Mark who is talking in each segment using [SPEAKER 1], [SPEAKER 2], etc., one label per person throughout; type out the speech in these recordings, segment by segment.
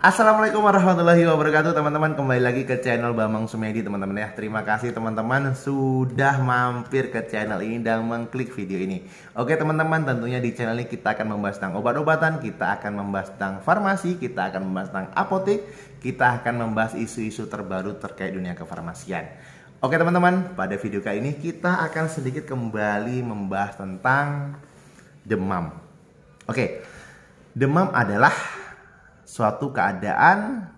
[SPEAKER 1] Assalamualaikum warahmatullahi wabarakatuh teman-teman. Kembali lagi ke channel Bambang Sumedi teman-teman ya. Terima kasih teman-teman sudah mampir ke channel ini dan mengklik video ini. Oke teman-teman, tentunya di channel ini kita akan membahas tentang obat-obatan, kita akan membahas tentang farmasi, kita akan membahas tentang apotek, kita akan membahas isu-isu terbaru terkait dunia kefarmasian. Oke teman-teman, pada video kali ini kita akan sedikit kembali membahas tentang demam. Oke, demam adalah suatu keadaan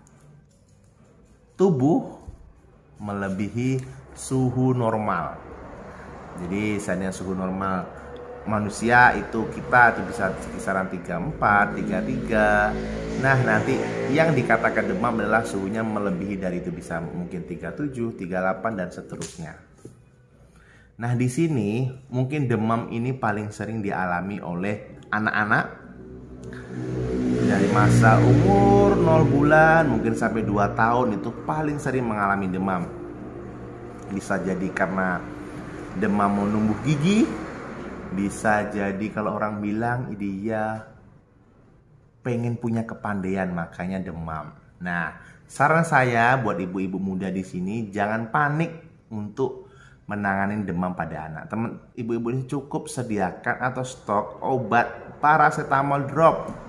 [SPEAKER 1] tubuh melebihi suhu normal. Jadi seandainya suhu normal manusia itu kita bisa kisaran 34, 33. Nah, nanti yang dikatakan demam adalah suhunya melebihi dari itu, bisa mungkin 37, 38 dan seterusnya. Nah, di sini mungkin demam ini paling sering dialami oleh anak-anak dari masa umur 0 bulan mungkin sampai 2 tahun itu paling sering mengalami demam. Bisa jadi karena demam menumbuh gigi, bisa jadi kalau orang bilang dia pengen punya kepandaian makanya demam. Nah, saran saya buat ibu-ibu muda di sini jangan panik untuk menangani demam pada anak. Teman ibu-ibu ini cukup sediakan atau stok obat paracetamol drop.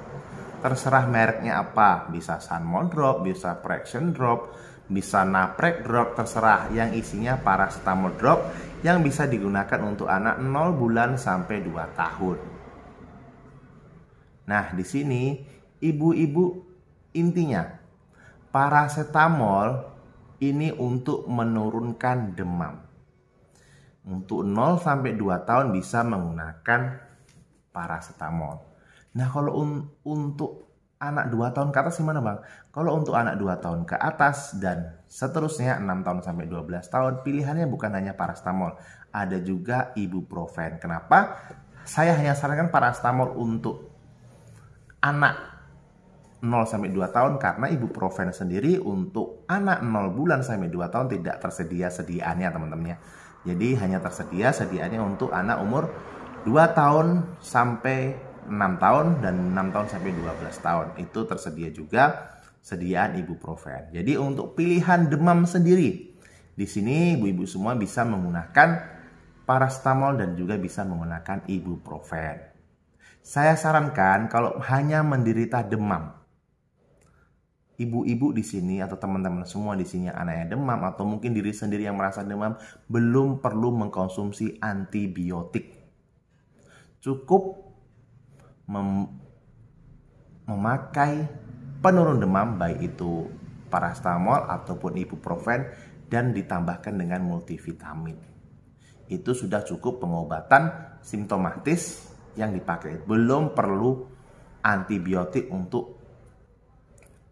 [SPEAKER 1] Terserah mereknya apa, bisa Sanmol drop, bisa Praxen drop, bisa Naprek drop, terserah, yang isinya paracetamol drop yang bisa digunakan untuk anak 0 bulan sampai 2 tahun. Nah, di sini ibu-ibu intinya paracetamol ini untuk menurunkan demam. Untuk 0 sampai 2 tahun bisa menggunakan paracetamol. Nah, kalau untuk anak 2 tahun ke atas gimana bang? Kalau untuk anak 2 tahun ke atas dan seterusnya 6 tahun sampai 12 tahun, pilihannya bukan hanya paracetamol, ada juga ibuprofen. Kenapa? Saya hanya sarankan paracetamol untuk anak 0 sampai 2 tahun karena ibuprofen sendiri untuk anak 0 bulan sampai 2 tahun tidak tersedia sediaannya teman-teman ya. Jadi hanya tersedia sediaannya untuk anak umur 2 tahun sampai 6 tahun dan 6 tahun sampai 12 tahun. Itu tersedia juga sediaan ibuprofen. Jadi untuk pilihan demam sendiri, di sini ibu-ibu semua bisa menggunakan paracetamol dan juga bisa menggunakan ibuprofen. Saya sarankan kalau hanya menderita demam, ibu-ibu di sini atau teman-teman semua di sini anaknya demam atau mungkin diri sendiri yang merasa demam, belum perlu mengkonsumsi antibiotik. Cukup memakai penurun demam baik itu paracetamol ataupun ibuprofen dan ditambahkan dengan multivitamin. Itu sudah cukup pengobatan simptomatis yang dipakai. Belum perlu antibiotik untuk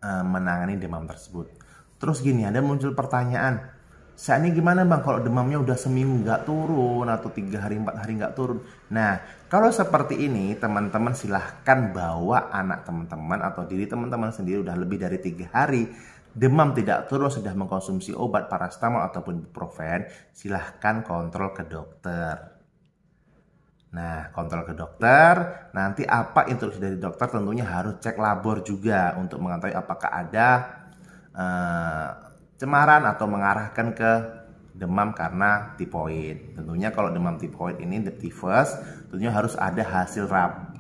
[SPEAKER 1] menangani demam tersebut. Terus gini, ada muncul pertanyaan, saat ini gimana bang kalau demamnya udah seminggu nggak turun atau 3 hari 4 hari nggak turun? Nah, kalau seperti ini teman-teman silahkan bawa anak teman-teman atau diri teman-teman sendiri udah lebih dari 3 hari demam tidak turun, sudah mengkonsumsi obat paracetamol ataupun ibuprofen, silahkan kontrol ke dokter. Nah, kontrol ke dokter, nanti apa instruksi dari dokter tentunya harus cek labor juga untuk mengetahui apakah ada cemaran atau mengarahkan ke demam karena tifoid. Tentunya kalau demam tifoid ini tifus, tentunya harus ada hasil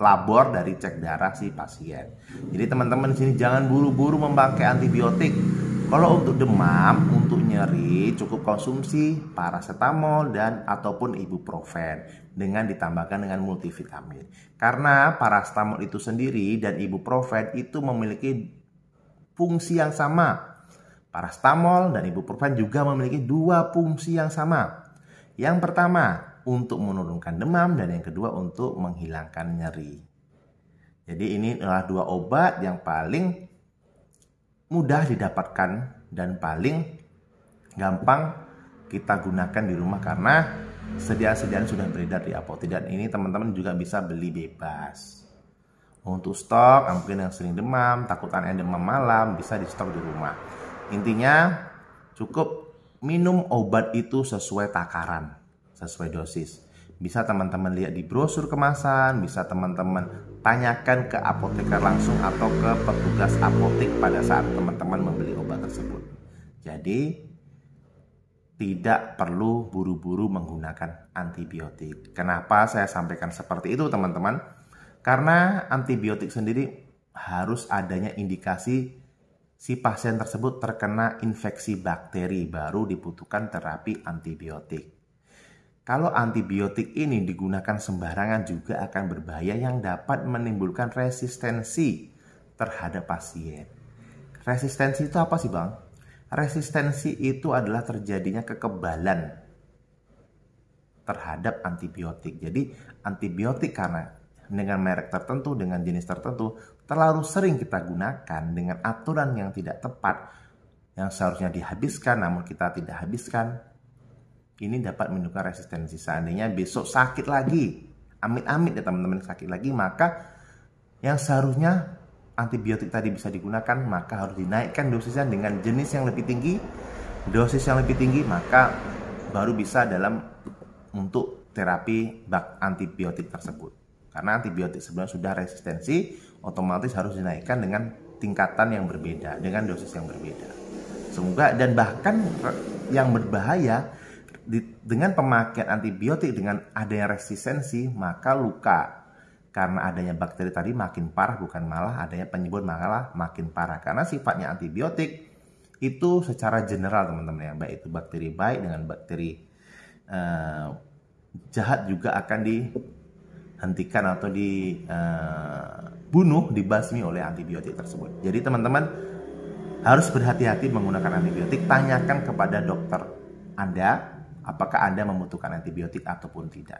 [SPEAKER 1] labor dari cek darah si pasien. Jadi teman-teman di sini jangan buru-buru memakai antibiotik. Kalau untuk demam, untuk nyeri cukup konsumsi paracetamol dan ataupun ibuprofen dengan ditambahkan dengan multivitamin. Karena paracetamol itu sendiri dan ibuprofen itu memiliki fungsi yang sama. Paracetamol dan ibuprofen juga memiliki 2 fungsi yang sama. Yang pertama untuk menurunkan demam dan yang kedua untuk menghilangkan nyeri. Jadi ini adalah 2 obat yang paling mudah didapatkan dan paling gampang kita gunakan di rumah karena sediaan-sediaan sudah beredar di apotek dan ini teman-teman juga bisa beli bebas. Untuk stok, mungkin yang sering demam, takut anaknya demam malam, bisa di stok di rumah. Intinya cukup minum obat itu sesuai takaran, sesuai dosis. Bisa teman-teman lihat di brosur kemasan, bisa teman-teman tanyakan ke apoteker langsung atau ke petugas apotek pada saat teman-teman membeli obat tersebut. Jadi tidak perlu buru-buru menggunakan antibiotik. Kenapa saya sampaikan seperti itu teman-teman? Karena antibiotik sendiri harus adanya indikasi si pasien tersebut terkena infeksi bakteri, baru dibutuhkan terapi antibiotik. Kalau antibiotik ini digunakan sembarangan juga akan berbahaya yang dapat menimbulkan resistensi terhadap pasien. Resistensi itu apa sih Bang? Resistensi itu adalah terjadinya kekebalan terhadap antibiotik. Jadi antibiotik karena dengan merek tertentu, dengan jenis tertentu, terlalu sering kita gunakan dengan aturan yang tidak tepat, yang seharusnya dihabiskan namun kita tidak habiskan, ini dapat menimbulkan resistensi. Seandainya besok sakit lagi, amit-amit ya teman-teman, sakit lagi, maka yang seharusnya antibiotik tadi bisa digunakan, maka harus dinaikkan dosisnya dengan jenis yang lebih tinggi, dosis yang lebih tinggi, maka baru bisa untuk terapi antibiotik tersebut. Karena antibiotik sebenarnya sudah resistensi, otomatis harus dinaikkan dengan tingkatan yang berbeda, dengan dosis yang berbeda. Semoga, dan bahkan yang berbahaya dengan pemakaian antibiotik dengan adanya resistensi, maka luka karena adanya bakteri tadi makin parah, bukan malah adanya penyebut malah makin parah. Karena sifatnya antibiotik itu secara general teman-teman ya, baik itu bakteri baik dengan bakteri jahat juga akan dihentikan atau dibunuh, dibasmi oleh antibiotik tersebut. Jadi teman-teman harus berhati-hati menggunakan antibiotik. Tanyakan kepada dokter Anda apakah Anda membutuhkan antibiotik ataupun tidak.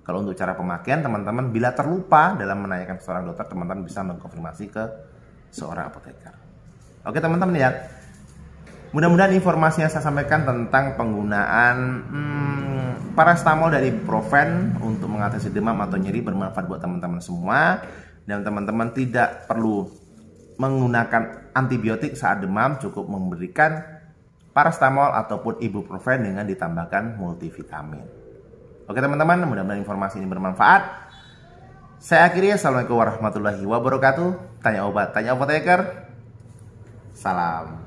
[SPEAKER 1] Kalau untuk cara pemakaian, teman-teman bila terlupa dalam menanyakan ke seorang dokter, teman-teman bisa mengkonfirmasi ke seorang apoteker. Oke teman-teman ya, mudah-mudahan informasi yang saya sampaikan tentang penggunaan paracetamol dan ibuprofen untuk mengatasi demam atau nyeri bermanfaat buat teman-teman semua. Dan teman-teman tidak perlu menggunakan antibiotik saat demam, cukup memberikan paracetamol ataupun ibuprofen dengan ditambahkan multivitamin. Oke teman-teman, mudah-mudahan informasi ini bermanfaat. Saya akhiri, assalamualaikum warahmatullahi wabarakatuh. Tanya obat, tanya apoteker. Salam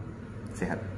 [SPEAKER 1] sehat.